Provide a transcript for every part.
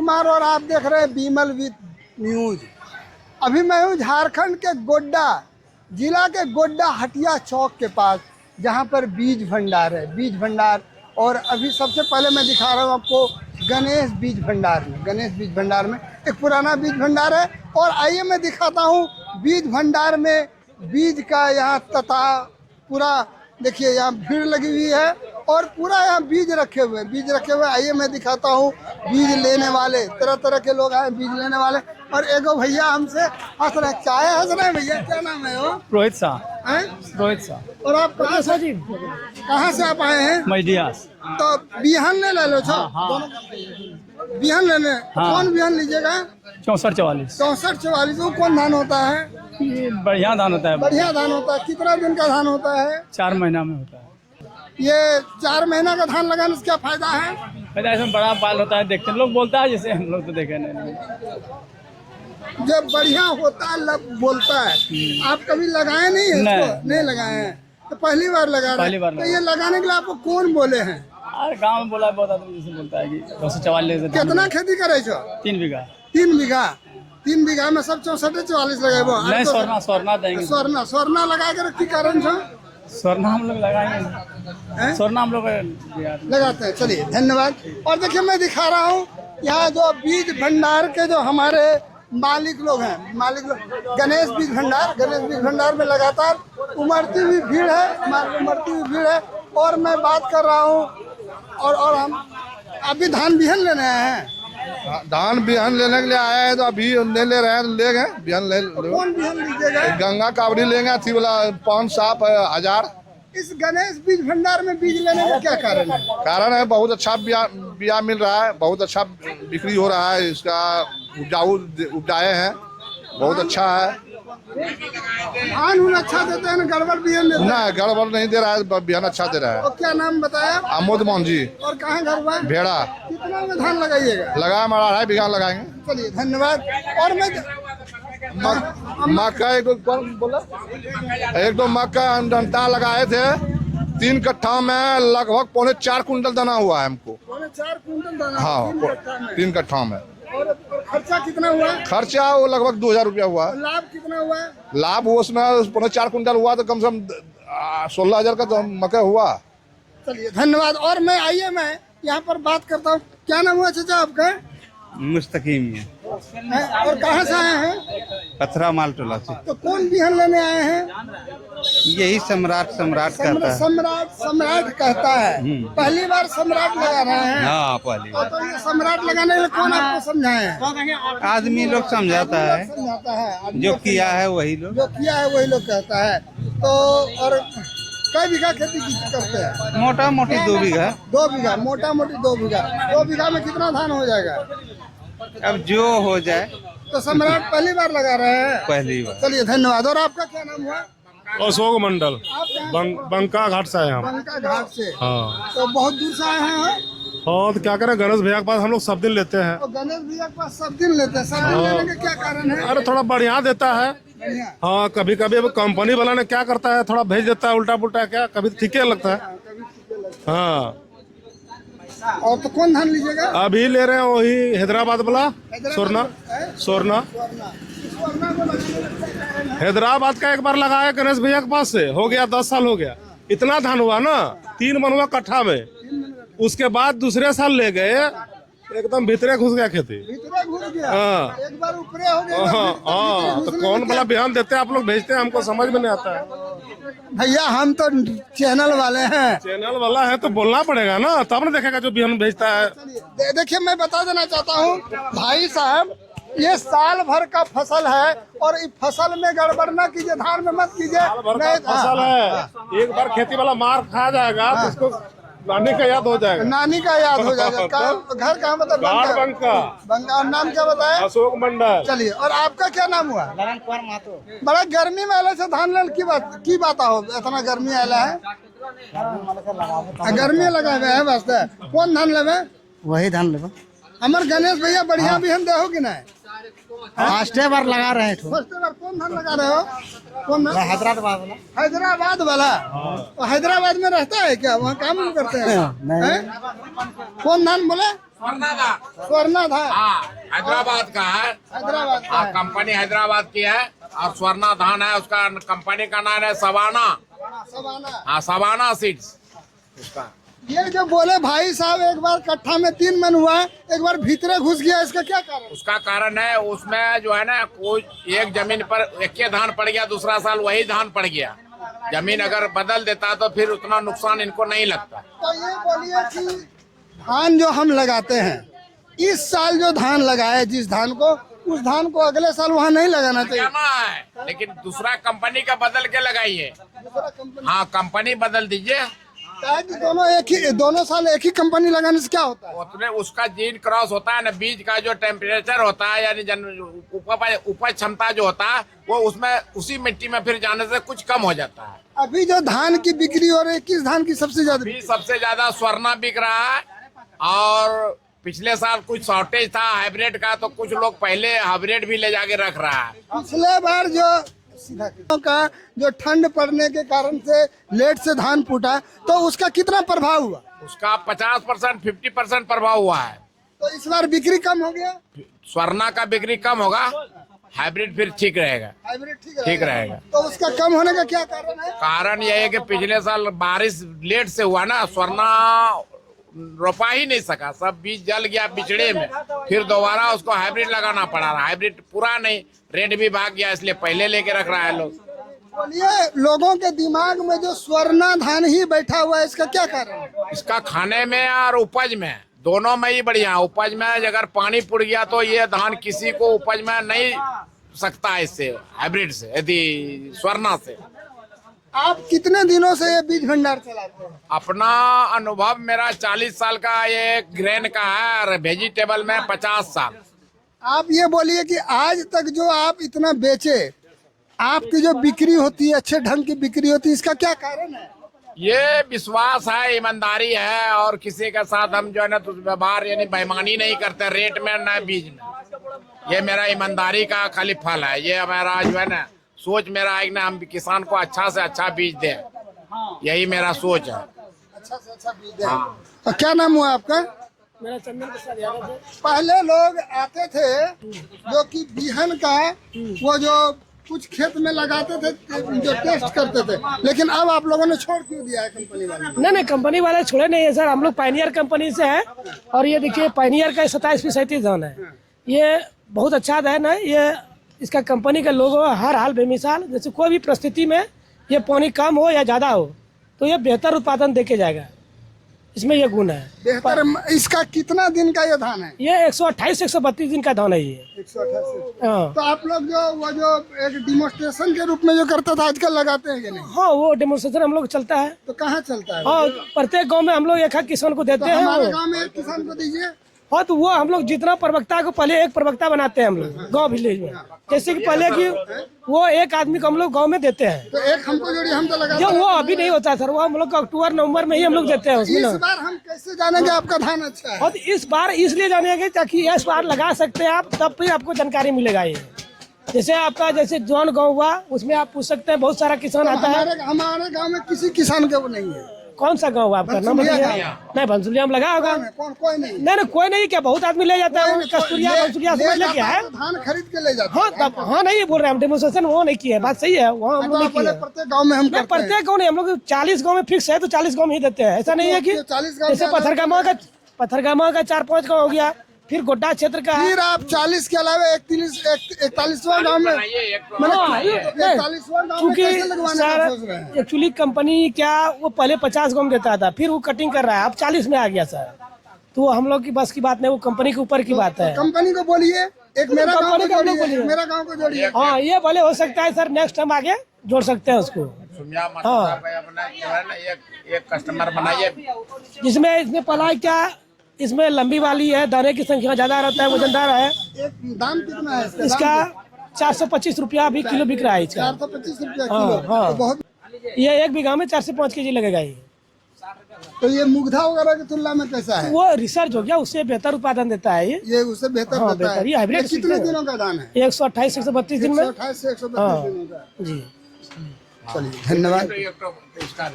कुमार और आप देख रहे हैं बीमल विद न्यूज। अभी मैं हूँ झारखंड के गोड्डा जिला के गोड्डा हटिया चौक के पास, जहाँ पर बीज भंडार है, बीज भंडार। और अभी सबसे पहले मैं दिखा रहा हूँ आपको गणेश बीज भंडार में। गणेश बीज भंडार में एक पुराना बीज भंडार है। और आइए मैं दिखाता हूँ बीज भंडार में बीज का यहाँ तथा पूरा देखिए यहाँ भीड़ लगी हुई है और पूरा यहाँ बीज रखे हुए। आइए मैं दिखाता हूँ बीज लेने वाले, तरह तरह के लोग आए बीज लेने वाले। और एगो भैया हमसे हंस रहे, चाय हंस रहे हैं भैया, क्या नाम है वो? रोहित शाह। रोहित शाह। और आप कहाँ से जी? कहाँ से आप आए हैं? मैडियास। तो बिहान ले लो छो। बिहान लेने कौन बिहान लीजिएगा? 6444। 6444। वो कौन धान होता है? ये बढ़िया धान होता है। बढ़िया धान होता है। कितना दिन का धान होता है? 4 महीना में होता है। ये 4 महीना का धान लगाने से क्या फायदा है? फायदा इसमें बड़ा बाल होता है, देखते लोग बोलता है, जैसे हम लोग तो देखे नहीं। जब बढ़िया होता है बोलता है। आप कभी लगाए नहीं है इसको? नहीं लगाए हैं तो पहली बार लगा रहे हैं। तो ये लगाने के लिए आपको कौन बोले हैं? अरे गाँव में बोला बहुत आदमी जैसे बोलता है कि 244। कितना खेती करे छो? 3 बीघा। 3 बीघा। 3 बीघा में सब 6444 लगाबो? नहीं, स्वर्णा देंगे। स्वर्णा लगा कर की कारण छो? स्वर्णा हम लोग लगाएंगे। स्वर्णा हम लोग लगाते हैं। चलिए धन्यवाद। और देखिए मैं दिखा रहा हूँ यहाँ जो बीज भंडार के जो हमारे मालिक लोग हैं, गणेश बीज भंडार में लगातार उमड़ती हुई भीड़ है। और मैं बात कर रहा हूँ और हम अभी धान बिहन लेने आए हैं। धान बिहन लेने के लिए आए हैं तो अभी नहीं ले रहे हैं, तो ले गए बिहन ले। कौन बिहन लीजिएगा? गंगा कावड़ी लेंगे, अथी वाला 5-7 इस गणेश बीज भंडार में बीज लेने का क्या कारण है? कारण है बहुत अच्छा बिया मिल रहा है, बहुत अच्छा बिक्री हो रहा है। इसका उपजाए हैं, बहुत अच्छा है। धान अच्छा देते हैं ना, गड़बड़ बिहन देते हैं? ना, गड़बड़ नहीं दे रहा है, बिहन अच्छा दे रहा है। और क्या नाम बताया? आमोद मोहन जी। और कहाँ घर हुआ? भेड़ा। कितना में धान लगाइएगा? लगाए हमारा 2.5 बीघा लगाएंगे। चलिए धन्यवाद। और मैं मक्का एक दो मक्का डंटा लगाए थे, 3 कट्ठा में लगभग 4.25 कुंटल दाना हुआ है हमको। 4 कुंटल दाना? हाँ, 3 कट्ठा में। और खर्चा कितना हुआ? खर्चा वो लगभग 2000 रुपया हुआ। लाभ कितना हुआ? लाभ उसमें 4.25 कुंटल हुआ तो कम से कम 16,000 का तो मक्का हुआ। चलिए धन्यवाद। और मैं यहाँ पर बात करता हूँ। क्या नाम हुआ चाचा आपका? मुस्तकीम है। और कहाँ से आए हैं? पथरा माल टोला से। तो कौन बिहन लेने आए हैं? यही सम्राट कहता है। सम्राट कहता है। पहली बार सम्राट लगा रहे हैं? हाँ, पहली बार। तो ये सम्राट लगाने के लिए कौन आपको समझाए? आदमी लोग समझाता है, जो किया है वही लोग कहता है। तो और कई बीघा खेती करते हैं? मोटा मोटी 2 बीघा। 2 बीघा, मोटा मोटी 2 बीघा। 2 बीघा में कितना धान हो जाएगा? अब जो हो जाए। तो सम्राट पहली बार लगा रहे हैं? पहली बार। चलिए धन्यवाद। और आपका क्या नाम हुआ? अशोक मंडल। बंका घाट से आए हम। बंका घाट से? हाँ। तो बहुत दूर से आए हैं? हाँ, तो क्या करें, गणेश भैया के पास हम लोग सब दिन लेते हैं। तो गणेश भैया के पास सब दिन लेते हैं? सब दिन लेने का क्या कारण है? अरे थोड़ा बढ़िया देता है। हाँ, कभी कभी अब कंपनी वाला ने क्या करता है, थोड़ा भेज देता है उल्टा पुल्टा, क्या कभी ठीक लगता है। हाँ। और तो कौन धान लीजिएगा? अभी ले रहे हैं वही हैदराबाद वाला सोरना। हैदराबाद का एक बार लगाया गणेश भैया के पास से, हो गया 10 साल हो गया। इतना धान हुआ ना, 3 मन हुआ कट्ठा में। उसके बाद दूसरे साल ले गए, एकदम भीतरे घुस गया खेती। भीतरे घुस गया? हाँ। एक बार ऊपरे हो गया। हाँ, तो कौन वाला बिहान देते हैं आप लोग, भेजते हैं, हमको समझ में नहीं आता है। भैया हम तो चैनल वाले हैं। चैनल वाला है तो बोलना पड़ेगा ना, तब ना देखेगा जो बिहान भेजता है। देखिए मैं बता देना चाहता हूँ भाई साहब, ये साल भर का फसल है और इस फसल में गड़बड़ न कीजिए, धान में मत कीजिए। साल भर का फसल है, एक बार खेती वाला मार खा जाएगा तो उसको नानी का याद हो जाएगा। नानी का याद हो जाएगा। घर कहाँ बताया? बंका। नाम क्या बताया? अशोक मंडल। चलिए। और आपका क्या नाम हुआ? बड़ा गर्मी में आले से धान लेल की बात हो, इतना गर्मी आला है? गर्मी लगा हुआ है वास्ते। कौन धान लेवे? वही धान लेवे। हमार गणेश भैया बढ़िया बिहन दे हो कि नहीं? फर्स्टे बार लगा रहे हैं। फर्स्टे बार कौन धान लगा रहे हो? कौन? हैदराबाद वाला। हैदराबाद में रहता है क्या? वहाँ काम करते हैं? कौन धान बोले? स्वर्णा धान हाँ, हैदराबाद का है। हैदराबाद का हाँ, है। कंपनी हैदराबाद की है और स्वर्णा धान है, उसका कंपनी का नाम है सवाना। सवाना। हाँ, सवाना सीड्स उसका। ये जो बोले भाई साहब एक बार कट्ठा में 3 मन हुआ, एक बार भीतरे घुस गया, इसका क्या कारण? उसका कारण है उसमें जो है ना, कोई एक जमीन पर एक ही धान पड़ गया, दूसरा साल वही धान पड़ गया। जमीन अगर बदल देता तो फिर उतना नुकसान इनको नहीं लगता। तो ये बोलिए कि धान जो हम लगाते हैं, इस साल जो धान लगाए जिस धान को, उस धान को अगले साल वहाँ नहीं लगाना चाहिए। लगाना है, लेकिन दूसरा कंपनी का बदल के लगाइए। दूसरा कंपनी हाँ, कंपनी बदल दीजिए। क्या है कि दोनों साल एक ही कंपनी लगाने से क्या होता है? उतने उसका जीन क्रॉस होता है ना, बीज का जो टेम्परेचर होता है, यानी उपज क्षमता जो होता है, वो उसमें उसी मिट्टी में फिर जाने से कुछ कम हो जाता है। अभी जो धान की बिक्री हो रही है, किस धान की सबसे ज्यादा? अभी सबसे ज्यादा स्वर्णा बिक रहा है, और पिछले साल कुछ शॉर्टेज था हाइब्रिड का, तो कुछ लोग पहले हाइब्रिड भी ले जाके रख रहा है। पिछले बार जो का जो ठंड पड़ने के कारण से लेट से धान फूटा, तो उसका कितना प्रभाव हुआ? उसका 50% 50% प्रभाव हुआ है। तो इस बार बिक्री कम हो गया। स्वर्णा का बिक्री कम होगा, हाइब्रिड फिर ठीक रहेगा। हाइब्रिड ठीक रहेगा। तो उसका कम होने का क्या कारण है? कारण यह है कि पिछले साल बारिश लेट से हुआ ना, स्वर्णा रोपा ही नहीं सका, सब बीज जल गया बिचड़े में, फिर दोबारा उसको हाइब्रिड लगाना पड़ा। हाइब्रिड पूरा नहीं, रेट भी भाग गया, इसलिए पहले लेके रख रहा है लोग। बोलिए, लोगों के दिमाग में जो स्वर्णा धान ही बैठा हुआ है, इसका क्या कारण है? इसका खाने में और उपज में, दोनों में ही बढ़िया। उपज में अगर पानी पुड़ गया तो ये धान किसी को उपज में नहीं सकता है इससे, हाइब्रिड से, यदि स्वर्णा से। आप कितने दिनों से ये बीज भंडार चलाते हैं? अपना अनुभव मेरा 40 साल का ये ग्रेन का है, और वेजिटेबल में 50 साल। आप ये बोलिए कि आज तक जो आप इतना बेचे, आपकी जो बिक्री होती है, अच्छे ढंग की बिक्री होती है, इसका क्या कारण है? ये विश्वास है, ईमानदारी है, और किसी के साथ हम जो है ना तो व्यवहार यानी बेईमानी नहीं करते, रेट में न बीज में। ये मेरा ईमानदारी का खाली फल है। ये हमारा जो है ना सोच मेरा है कि ना, हम किसान को अच्छा से अच्छा बीज दें, यही मेरा सोच है। अच्छा से अच्छा बीज दें। तो क्या नाम हुआ आपका? मेरा चंदन प्रसाद यादव है। पहले लोग आते थे जो कि बिहन का वो जो कुछ खेत में लगाते थे, जो टेस्ट करते थे, लेकिन अब आप लोगों ने छोड़ क्यों दिया है कंपनी वाले? नहीं, कंपनी वाले छोड़े नहीं है सर, हम लोग पायनियर कंपनी से है। और ये देखिए पायनियर का 27 धान है, ये बहुत अच्छा धान है। ये इसका कंपनी का लोगो हर हाल बेमिसाल, जैसे कोई भी परिस्थिति में ये पानी कम हो या ज़्यादा हो तो ये बेहतर उत्पादन देके जाएगा, इसमें ये गुण है। बेहतर। इसका कितना दिन का ये धान है? ये 128-132 दिन का धान है ये। 128। हाँ तो आप लोग जो एक डिमोन्स्ट्रेशन के रूप में जो करता था, आजकल लगाते हैं कि नहीं? हाँ, वो डेमोन्स्ट्रेशन हम लोग चलता है। तो कहाँ चलता है? हाँ, प्रत्येक गांव में हम लोग एक किसान को देते हैं। हमारे गांव में एक किसान को दीजिए। हाँ, तो वो हम लोग जितना प्रवक्ता को पहले एक प्रवक्ता बनाते हैं हम लोग गांव विलेज में, जैसे कि पहले कि वो एक आदमी को हम लोग गांव में देते हैं। तो एक हमको जोड़िए, हम तो लगाते जो हैं। वो अभी नहीं होता सर, वो हम लोग अक्टूबर नवंबर में ही हम लोग देते हैं उसमें इस ना। बार हम कैसे जानेंगे आपका धान अच्छा है? और तो इस बार इसलिए जानेंगे ताकि इस बार लगा सकते हैं आप, तब फिर आपको जानकारी मिलेगा। ये जैसे आपका जैसे जौन गाँव हुआ, उसमें आप पूछ सकते हैं, बहुत सारा किसान आता है। हमारे गाँव में किसी किसान का वो नहीं है। कौन सा गाँव आपका नाम बताइए? नहीं, भंसुलिया में लगा होगा। कोई नहीं। नहीं, कोई नहीं, क्या बहुत आदमी ले जाता है, कस्तूरिया भंसुलिया समझ लेके है। धान खरीद के ले जाते हाँ तब, हाँ नहीं बोल रहे हम, डेमोन्स्ट्रेशन वो नहीं किया, बात सही है, वहाँ हम लोग नहीं किया। प्रत्येक गाँव में हम नहीं, प्रत्येक गाँव नहीं, हम लोग 40 गाँव में फिक्स है, तो 40 गाँव में ही देते हैं। ऐसा नहीं है कि 40 गाँव जैसे पत्थरगामा का 4-5 गाँव हो गया, फिर गोड्डा क्षेत्र का है। फिर आप 40 के अलावा 41वां गाँव में, 41वां गाँव में कैसे लगवाने का सोच रहे हैं? एक्चुअली कंपनी क्या वो पहले 50 गाँव में देता था, फिर वो कटिंग कर रहा है, अब 40 में आ गया सर। तो हम लोग की बस की बात नहीं, वो कंपनी के ऊपर की बात है। कंपनी को बोलिए, एक मेरा गाँव को जोड़िए, मेरा गाँव को जोड़िए। हाँ, ये भले हो सकता है सर, नेक्स्ट टाइम आगे जोड़ सकते हैं उसको। हाँ, अपना जो है ना एक कस्टमर बनाइए, जिसमें इसमें पलाई क्या, इसमें लंबी वाली है, दाने की संख्या ज्यादा रहता है, वजनदार है। एक दाम कितना है इसका? 425 रुपया अभी किलो बिक रहा है इसका। 425 रुपया हाँ, किलो। हाँ। तो बहुत। ये 1 बीघा में 4 से 5 केजी लगेगा ये। तो ये मुग्धा वगैरह की तुलना में कैसा है? वो रिसर्च हो गया, उससे बेहतर उत्पादन देता है ये। उससे बेहतर हाँ, देता बेहतर। है। ये हाइब्रिड कितने दिनों का दान है? 128-132 दिन में। 128 से 132 दिनों का। जी, चलिए, धन्यवाद। इसका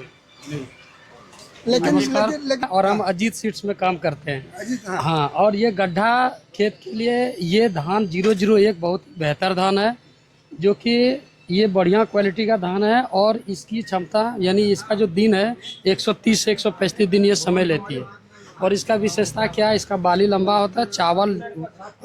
लेकिन और हम अजीत सीड्स में काम करते हैं। अजीत, हाँ। हाँ, और ये गड्ढा खेत के लिए ये धान 001 बहुत बेहतर धान है, जो कि ये बढ़िया क्वालिटी का धान है और इसकी क्षमता यानी इसका जो दिन है 130 से 135 दिन ये समय लेती है। और इसका विशेषता क्या है, इसका बाली लंबा होता है, चावल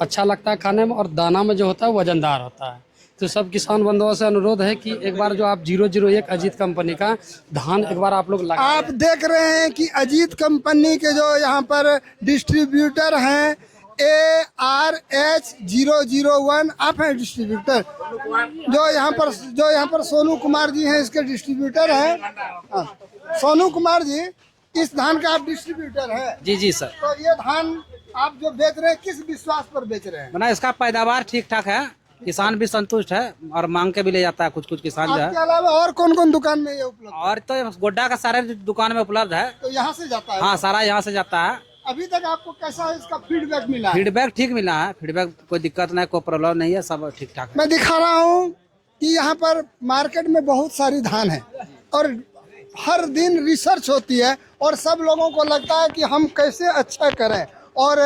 अच्छा लगता है खाने में और दाना में जो होता है वजनदार होता है। तो सब किसान बंधुओं से अनुरोध है कि एक बार जो आप 001 अजीत कंपनी का धान एक बार आप लोग लगा। आप देख रहे हैं कि अजीत कंपनी के जो यहाँ पर डिस्ट्रीब्यूटर हैं ARH001, आप हैं डिस्ट्रीब्यूटर, जो यहाँ पर सोनू कुमार जी हैं, इसके डिस्ट्रीब्यूटर हैं। हाँ, सोनू कुमार जी, इस धान का आप डिस्ट्रीब्यूटर है? जी जी सर। तो ये धान आप जो बेच रहे हैं किस विश्वास पर बेच रहे हैं? बना इसका पैदावार ठीक ठाक है, किसान भी संतुष्ट है और मांग के भी ले जाता है कुछ किसान जो है। आपके अलावा और कौन कौन दुकान में ये उपलब्ध है? और तो गोड्डा का सारे दुकान में उपलब्ध है। तो यहाँ से जाता है? हाँ, सारा यहाँ से जाता है। अभी तक आपको कैसा इसका फीडबैक मिला है? फीडबैक ठीक मिला है, फीडबैक कोई दिक्कत नहीं, कोई प्रॉब्लम नहीं है, सब ठीक ठाक है। मैं दिखा रहा हूँ कि यहाँ पर मार्केट में बहुत सारी धान है और हर दिन रिसर्च होती है और सब लोगों को लगता है कि हम कैसे अच्छा करें, और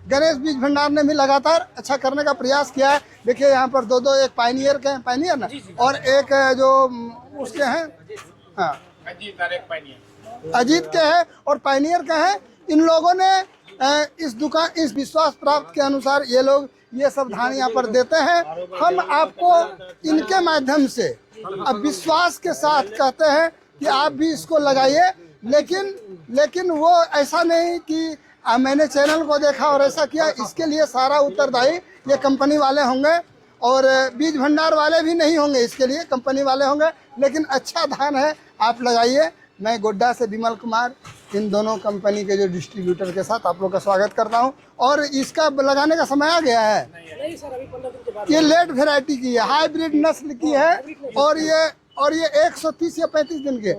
गणेश बीज भंडार ने भी लगातार अच्छा करने का प्रयास किया है। देखिए यहाँ पर दो एक पायनियर के हैं, पायनियर ना, और एक जो उसके हैं, हाँ अजीत के हैं और पायनियर का है। इन लोगों ने इस विश्वास प्राप्त के अनुसार ये लोग ये सब धान यहाँ पर देते हैं। हम आपको इनके माध्यम से अब विश्वास के साथ कहते हैं कि आप भी इसको लगाइए, लेकिन वो ऐसा नहीं कि मैंने चैनल को देखा और ऐसा किया। इसके लिए सारा उत्तरदायी ये कंपनी वाले होंगे और बीज भंडार वाले भी नहीं होंगे, इसके लिए कंपनी वाले होंगे। लेकिन अच्छा धान है, आप लगाइए। मैं गोड्डा से विमल कुमार, इन दोनों कंपनी के जो डिस्ट्रीब्यूटर के साथ आप लोग का स्वागत करता हूं। और इसका लगाने का समय आ गया है? ये लेट वेराइटी की है, हाइब्रिड नस्ल की है और ये 130 या 35 दिन के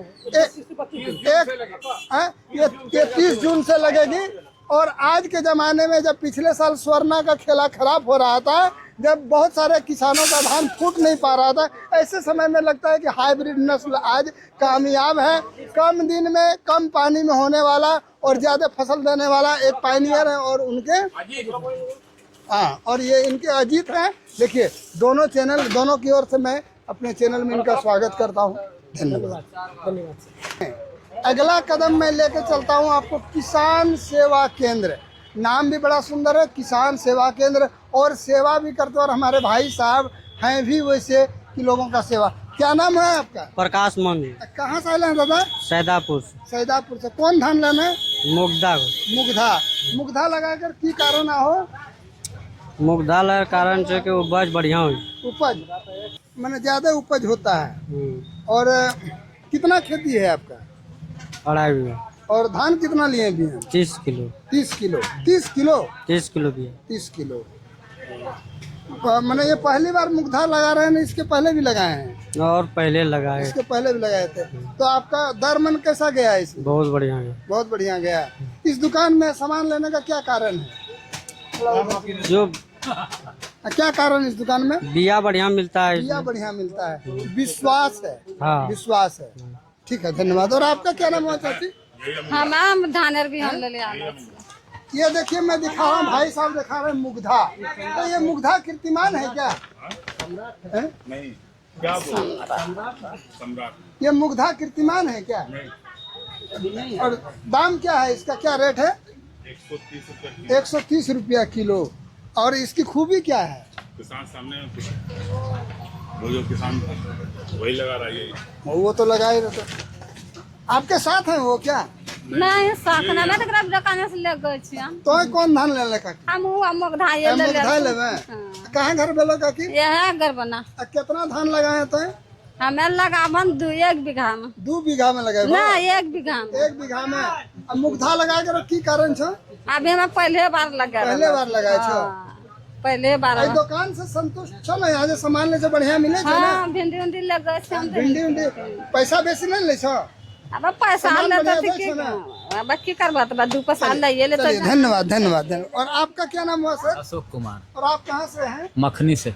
ये 30 जून से लगेगी। और आज के ज़माने में जब पिछले साल स्वर्णा का खेला खराब हो रहा था, जब बहुत सारे किसानों का धान फूट नहीं पा रहा था, ऐसे समय में लगता है कि हाइब्रिड नस्ल आज कामयाब है। कम दिन में कम पानी में होने वाला और ज़्यादा फसल देने वाला एक पायनियर है और उनके और ये इनके अजीत हैं। देखिए दोनों की ओर से मैं अपने चैनल में इनका स्वागत करता हूँ। धन्यवाद। अगला कदम मैं लेके चलता हूँ आपको किसान सेवा केंद्र। नाम भी बड़ा सुंदर है, किसान सेवा केंद्र, और सेवा भी करते और हमारे भाई साहब हैं भी वैसे कि लोगों का सेवा। क्या नाम है आपका? प्रकाश मंदिर। कहाँ से आए हैं दादा? सैदापुर से। कौन धान लेना है? मुग्धा लगाकर की कारण हो? मुग्धा लगा कारण से कि उपज बढ़िया हुई। उपज माने ज्यादा उपज होता है। और कितना खेती है आपका? 2.5 बीघा। और धान कितना लिए भी हैं? 30 किलो। 30 किलो भी है। 30 किलो मैंने ये पहली बार मुग्धा लगा रहे हैं, इसके पहले भी लगाए हैं? और पहले लगाए, इसके पहले भी लगाए थे। तो आपका दर मन कैसा गया इसमें? बहुत बढ़िया गया। बहुत बढ़िया गया। इस दुकान में सामान लेने का क्या कारण है? जो क्या कारण इस दुकान में? बिया बढ़िया मिलता है। बिया बढ़िया मिलता है, विश्वास है। हाँ, विश्वास है। ठीक है, धन्यवाद। और आपका क्या नाम है चाची? हम धानेर भी हम ले ये देखिए मैं दिखा रहा हूँ, भाई साहब दिखा रहे हैं मुग्धा। तो ये मुग्धा कीर्तिमान है क्या? नहीं, क्या ये मुग्धा कीर्तिमान है क्या? और दाम क्या है इसका, क्या रेट है? 130 रुपया किलो। और इसकी खूबी क्या है? किसान सामने वो जो किसान वही लगा रहा है। वो तो लगा ही रहता। आपके साथ है वो क्या? नहीं, साथ ना मैं तकरा दुकान से ले गए छी हम। तो कौन धान ले लेका? हम मुग्धा ये ले लेबे। कहां घर बेलो काकी? ये है घर बना। कितना धान लगाए तो? हमें लगावन 1 बीघा में। 2 बीघा में लगाए? ना, 1 बीघा में। 1 बीघा में। अब मुग्धा लगा के की कारण छ? अभी हम पहले बार लगाए छ। पहले बार दुकान से संतुष्ट छ ना? यहाँ से सामान ले बढ़िया मिले छ ना? भिंडी लगे छ। भिंडी पैसा बेसी नहीं ले छ? अब पैसा ले तो ठीक है, अब की करबा तो 2 पैसा ले ले। धन्यवाद। और आपका क्या नाम हुआ सर? अशोक कुमार। और आप कहाँ से हैं? मखनी से।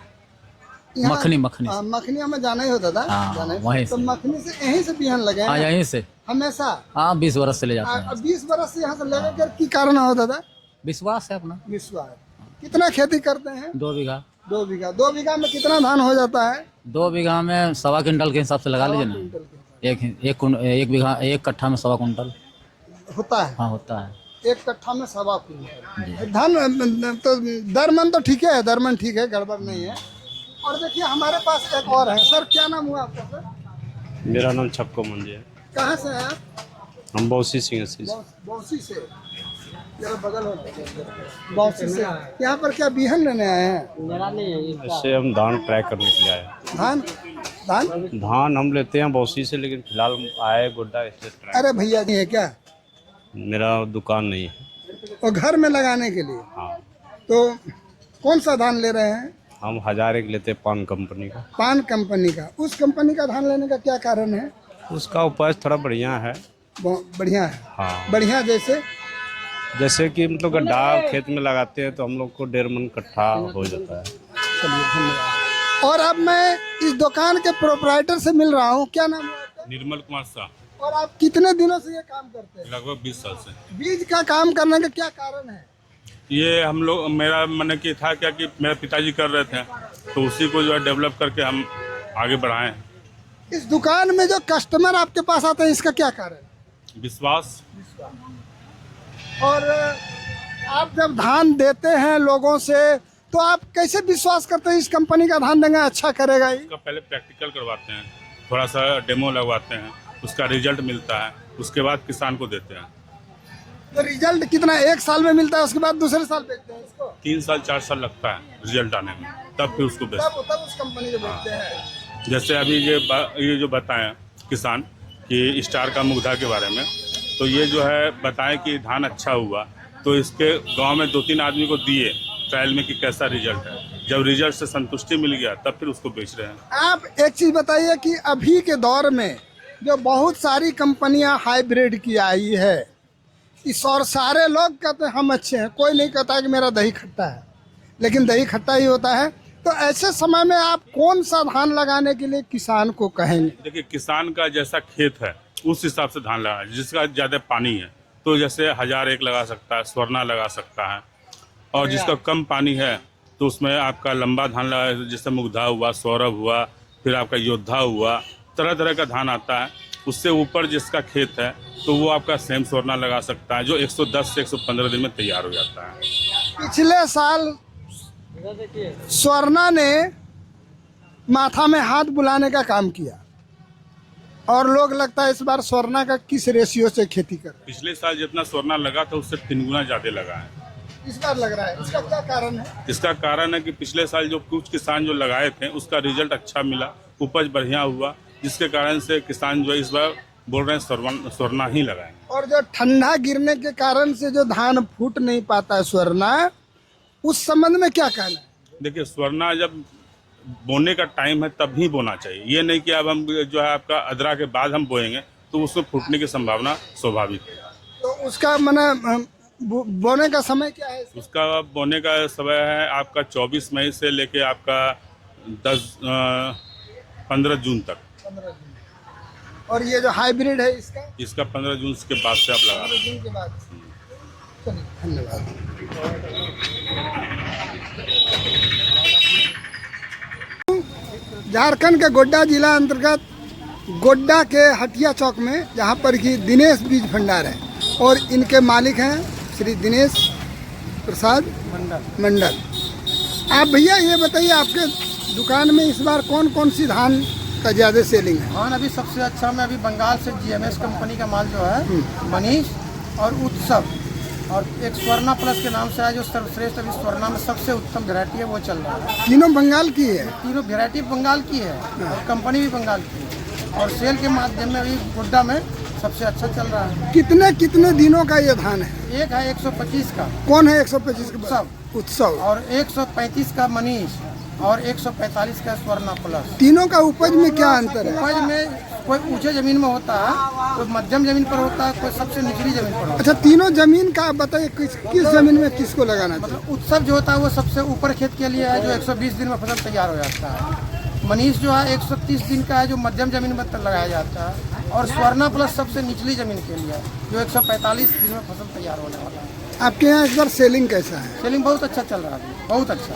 यहाँ- मखनी मखनी हाँ, मखनिया में जाना ही होता था। हाँ, जाना ही। वहीं तो से। मखनी से यहीं से बिहान लगे हाँ हैं? यहीं से। हमेशा? हाँ 20 वर्ष से ले जाते हैं। 20 बरस से यहाँ से लगे कर की कारण होता था? विश्वास है अपना। विश्वास। कितना खेती करते हैं? 2 बीघा। 2 बीघा। 2 बीघा में कितना धान हो जाता है? 2 बीघा में 1.25 क्विंटल के हिसाब से लगा लीजिए ना। एक बीघा 1 कट्ठा में 1.25 क्विंटल होता है। हाँ होता है। 1 कट्ठा में 1.25 क्विंटल धान। तो दरमन तो ठीक है, दरमन ठीक है, गड़बड़ नहीं है। और देखिए हमारे पास एक और है। सर क्या नाम हुआ आपका सर? मेरा नाम छक्को मंजी है। कहाँ से हैं आप? हम बौसी सिंह से। बौसी से। जरा बगल हो। बौसी से। यहाँ पर क्या बिहन लेने आए हैं? ऐसे हम धान ट्रैक करने के लिए आए। धान? धान? धान हम लेते हैं बौसी से, लेकिन फिलहाल आए गोड्डा इसलिए ट्रैक। अरे भैया जी है क्या? मेरा दुकान नहीं है। और घर में लगाने के लिए? हाँ। तो कौन सा धान ले रहे हैं? हम 1000 एक लेते हैं पान कंपनी का। पान कंपनी का। उस कंपनी का धान लेने का क्या कारण है? उसका उपज थोड़ा बढ़िया है। बढ़िया है। हाँ। बढ़िया जैसे कि मतलब गड्ढा खेत में लगाते हैं तो हम लोग को 1.5 मन कट्ठा हो जाता है। चलिए धन्यवाद। और अब मैं इस दुकान के प्रोप्राइटर से मिल रहा हूँ। क्या नाम है आपका? निर्मल कुमार शाह। और आप कितने दिनों से ये काम करते हैं? लगभग 20 साल से। बीज का काम करने का क्या कारण है? ये हम लोग, मेरा मन की था क्या कि मेरे पिताजी कर रहे थे, तो उसी को जो है डेवलप करके हम आगे बढ़ाएं। इस दुकान में जो कस्टमर आपके पास आते हैं इसका क्या कारण? विश्वास। और आप जब धान देते हैं लोगों से तो आप कैसे विश्वास करते हैं इस कंपनी का धान देंगे अच्छा करेगा? उसका पहले प्रैक्टिकल करवाते हैं, थोड़ा सा डेमो लगवाते हैं, उसका रिजल्ट मिलता है, उसके बाद किसान को देते हैं। तो रिजल्ट कितना 1 साल में मिलता है, उसके बाद दूसरे साल बेचते हैं इसको? 3 साल 4 साल लगता है रिजल्ट आने में, तब फिर उसको बेचते हैं। तब उस कंपनी को बेचते हैं। जैसे अभी ये जो बताएं किसान कि स्टार का मुग्धा के बारे में, तो ये जो है बताएं कि धान अच्छा हुआ, तो इसके गांव में 2-3 आदमी को दिए ट्रायल में कि कैसा रिजल्ट है। जब रिजल्ट से संतुष्टि मिल गया तब फिर उसको बेच रहे हैं। आप एक चीज़ बताइए कि अभी के दौर में जो बहुत सारी कंपनियां हाइब्रिड की आई है, इस और सारे लोग कहते हैं हम अच्छे हैं, कोई नहीं कहता है कि मेरा दही खट्टा है, लेकिन दही खट्टा ही होता है। तो ऐसे समय में आप कौन सा धान लगाने के लिए किसान को कहेंगे? देखिए किसान का जैसा खेत है उस हिसाब से धान लगा, जिसका ज़्यादा पानी है तो जैसे 1000 एक लगा सकता है, स्वर्णा लगा सकता है, और जिसका कम पानी है तो उसमें आपका लंबा धान लगा, जैसे मुग्धा हुआ, सौरभ हुआ, फिर आपका योद्धा हुआ, तरह तरह का धान आता है। उससे ऊपर जिसका खेत है तो वो आपका सेम स्वर्णा लगा सकता है, जो 110 से 115 दिन में तैयार हो जाता है। पिछले साल स्वर्णा ने माथा में हाथ बुलाने का काम किया और लोग लगता है इस बार स्वर्णा का किस रेशियो से खेती कर? पिछले साल जितना स्वर्णा लगा था उससे 3 गुना ज़्यादा लगा है इस बार लग रहा है। इसका क्या कारण है? इसका कारण है कि पिछले साल जो कुछ किसान जो लगाए थे उसका रिजल्ट अच्छा मिला, उपज बढ़िया हुआ, जिसके कारण से किसान जो इस बार बोल रहे हैं स्वर्णा ही लगाएं। और जो ठंडा गिरने के कारण से जो धान फूट नहीं पाता है स्वर्णा, उस संबंध में क्या कहना है? देखिए स्वर्णा जब बोने का टाइम है तब ही बोना चाहिए, ये नहीं कि अब हम जो है आपका अदरा के बाद हम बोएंगे तो उसमें फूटने की संभावना स्वाभाविक है। तो उसका माने बोने का समय क्या है? उसका बोने का समय है आपका 24 मई से लेके आपका 15 जून तक। 15 जून। और ये जो हाइब्रिड है इसका 15 जून के बाद से आप लगा। 15 जून के बाद। चलिए धन्यवाद। झारखंड के गोड्डा जिला अंतर्गत गोड्डा के हटिया चौक में, जहाँ पर कि दिनेश बीज भंडार है और इनके मालिक हैं श्री दिनेश प्रसाद मंडल। आप भैया ये बताइए आपके दुकान में इस बार कौन कौन सी धान का ज़्यादा सेलिंग है? धान अभी सबसे अच्छा में अभी बंगाल से GMS कंपनी का माल जो है मनीष और उत्सव, और एक स्वर्णा प्लस के नाम से है जो सर्वश्रेष्ठ अभी स्वर्णा में सबसे उत्तम वैरायटी है, वो चल रहा है। तीनों बंगाल की है? तीनों वैरायटी बंगाल की है और कंपनी भी बंगाल की है, और सेल के माध्यम में अभी गोड्डा में सबसे अच्छा चल रहा है। कितने कितने दिनों का ये धान है? एक है 125 का। कौन है 125 का? उत्सव। और 135 का मनीष और 145 का स्वर्णा प्लस। तीनों का उपज में क्या अंतर है? उपज में कोई ऊंचे जमीन में होता है, कोई मध्यम जमीन पर होता है, कोई सबसे निचली जमीन पर होता है। अच्छा, तीनों जमीन का बताइए किस जमीन में किसको लगाना चाहिए? मतलब उत्सव जो होता है वो सबसे ऊपर खेत के लिए है, जो 120 दिन में फसल तैयार हो जाता है। मनीष जो है 130 दिन का है, जो मध्यम जमीन में लगाया जाता है। और स्वर्णा प्लस सबसे निचली जमीन के लिए है, जो 145 दिन में फसल तैयार होने वाला है। आपके यहाँ इस बार सेलिंग कैसा है? सेलिंग बहुत अच्छा चल रहा है अभी, बहुत अच्छा,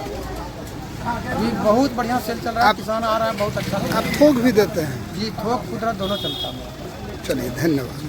अभी बहुत बढ़िया सेल चल रहा है। किसान आ रहा है, बहुत अच्छा। आप थोक भी देते हैं? जी, थोक खुदरा दोनों चलता है। चलिए, धन्यवाद।